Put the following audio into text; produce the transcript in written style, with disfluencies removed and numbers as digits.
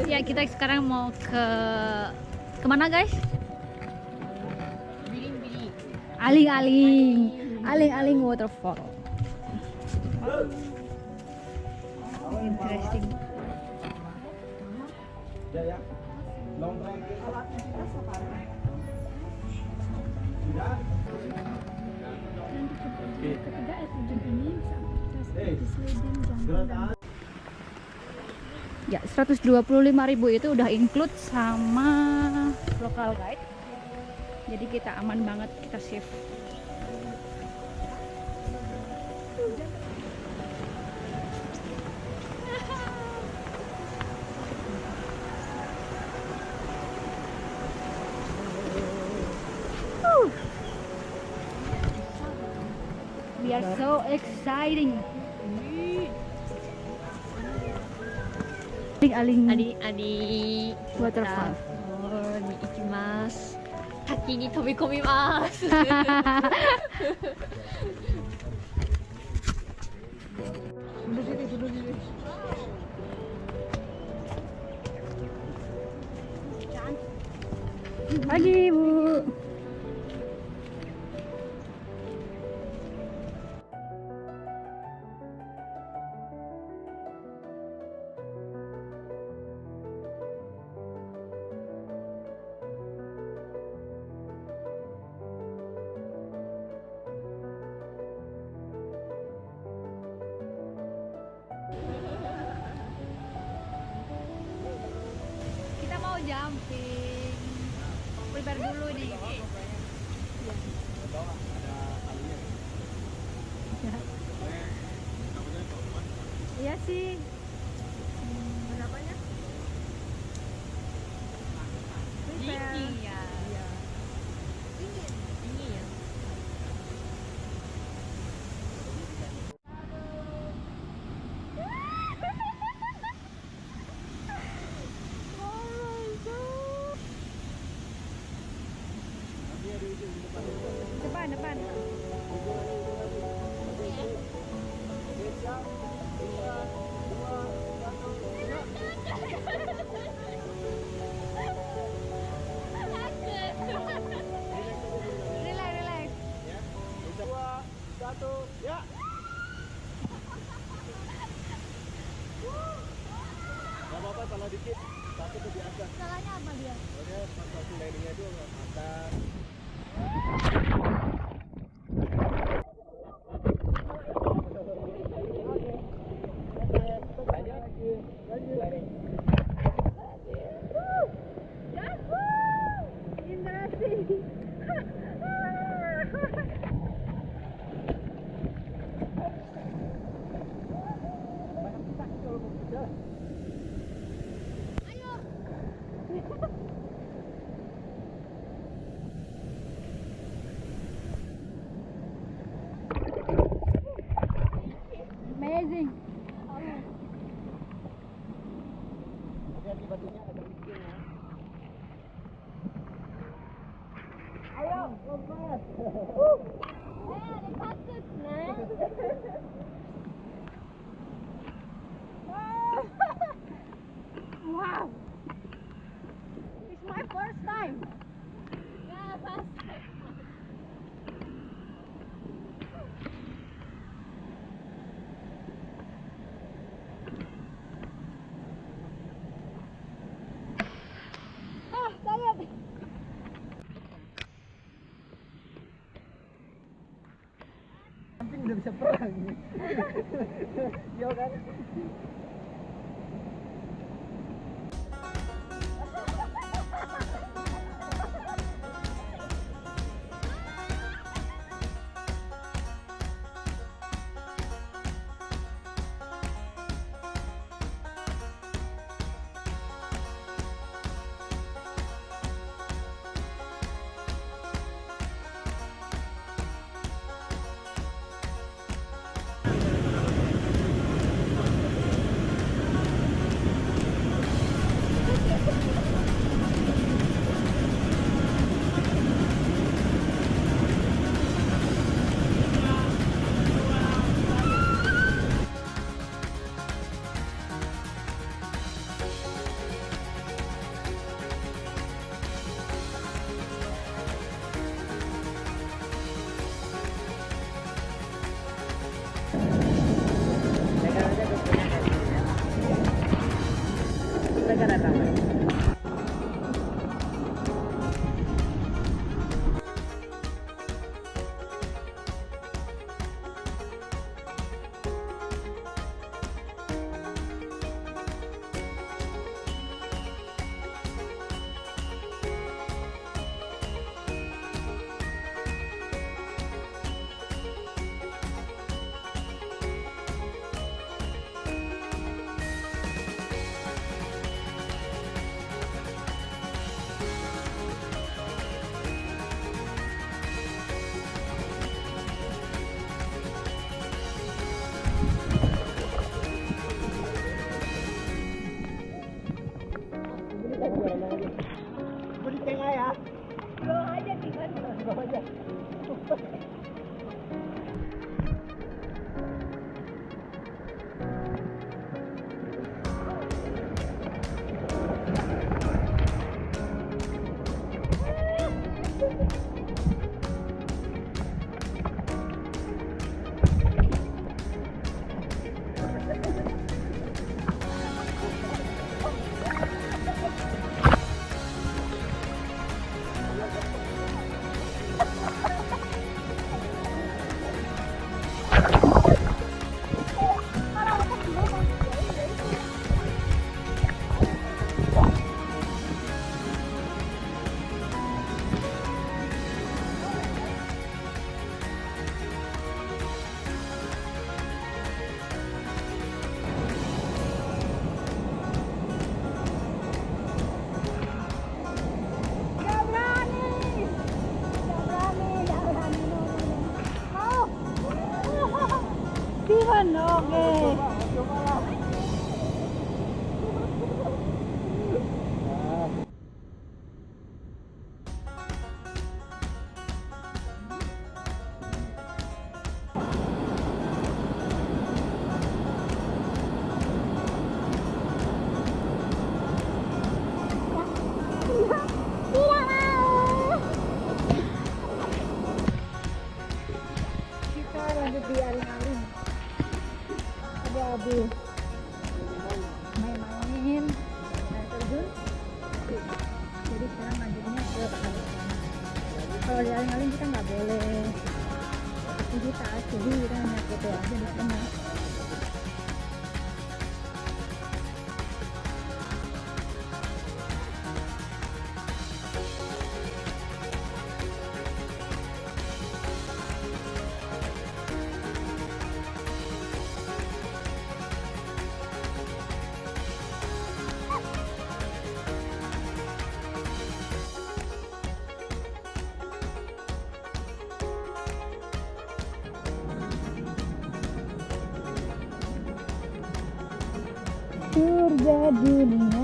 Ya, kita sekarang mau kemana guys? Aling-aling waterfall. Interesting. Ya, 125.000 itu udah include sama local guide. Jadi kita aman banget, kita safe. We are so exciting. Aling-aling Waterfall.に行きます。滝に飛び込みます。Pagi, Bu. Kita mau jumping. Prepare dulu nih. Iya sih. Berapanya? Prepare. Ya. Ini ya. Depan. Relax. Dua, satu, ya. Gak apa-apa salah dikit, tapi itu biasa. Salahnya apa dia? Soalnya pas landingnya itu atas. Amazing. Hati-hati batunya ada licin ya. Ayo, lompat. Ada patut, nah. Wow. It's my first time. Yeah, first time. Sayang. Camping udah bisa perang. Iya kan? Mereka datang. Beli tengah ya. Bawa aja gimana? Bawa aja. Steven, oke. Kita lanjut di alun-alun. Abu-abu. Main-main. Air terjun. Jadi sekarang lanjutnya ke alun-alun. Kalau di alun-alun kita nggak boleh aktivitas, jadi kita hanya foto aja di sana. Surga dunia.